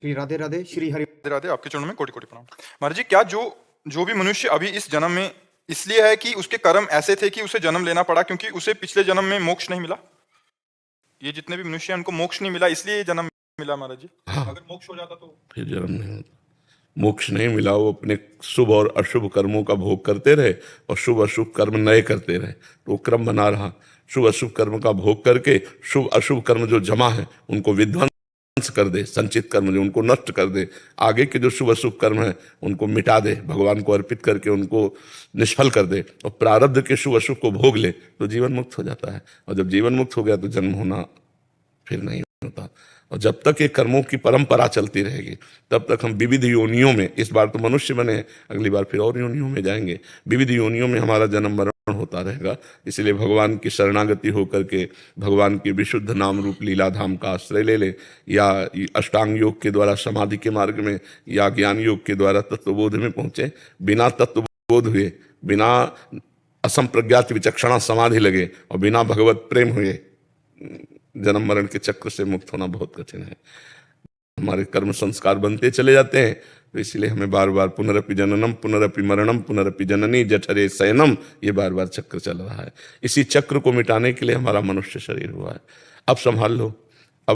श्री राधे राधे, श्री हरि राधे राधे, आपके चरणों में कोटि कोटि प्रणाम। महाराज जी, क्या जो भी मनुष्य अभी इस जन्म में इसलिए है कि उसके कर्म ऐसे थे कि उसे जन्म लेना पड़ा, क्योंकि उसे पिछले जन्म में मोक्ष नहीं मिला? ये जितने भी मनुष्य हैं उनको मोक्ष नहीं मिला, इसलिए ये जन्म मिला महाराज जी। हाँ, अगर मोक्ष हो जाता तो फिर जन्म नहीं होता। मोक्ष नहीं मिला, वो अपने शुभ और अशुभ कर्मों का भोग करते रहे और शुभ अशुभ कर्म नए करते रहे, तो वो क्रम बना रहा। शुभ अशुभ कर्म का भोग करके शुभ अशुभ कर्म जो जमा है उनको विध्वंस कर दे, संचित कर्म जो उनको नष्ट कर दे, आगे के जो शुभ अशुभ कर्म है उनको मिटा दे, भगवान को अर्पित करके उनको निष्फल कर दे और प्रारब्ध के शुभ अशुभ को भोग ले, तो जीवन मुक्त हो जाता है। और जब जीवन मुक्त हो गया तो जन्म होना फिर नहीं होता। और जब तक ये कर्मों की परंपरा चलती रहेगी तब तक हम विविध योनियों में, इस बार तो मनुष्य बने, अगली बार फिर और योनियों में जाएंगे, विविध योनियों में हमारा जन्म मरण होता रहेगा। इसलिए भगवान की शरणागति होकर के भगवान की विशुद्ध नाम रूप लीला धाम का आश्रय ले ले, या अष्टांग योग के द्वारा समाधि के मार्ग में, या ज्ञान योग के द्वारा तत्वबोध में पहुंचे। बिना तत्वबोध हुए, बिना असंप्रज्ञात विचक्षणा समाधि लगे और बिना भगवत प्रेम हुए जन्म मरण के चक्र से मुक्त होना बहुत कठिन है। हमारे कर्म संस्कार बनते चले जाते हैं, तो इसलिए हमें बार बार पुनरपि जननम पुनरपि मरणम पुनरपि जननी जठरे शयनम, ये बार बार चक्र चल रहा है। इसी चक्र को मिटाने के लिए हमारा मनुष्य शरीर हुआ है। अब संभाल लो।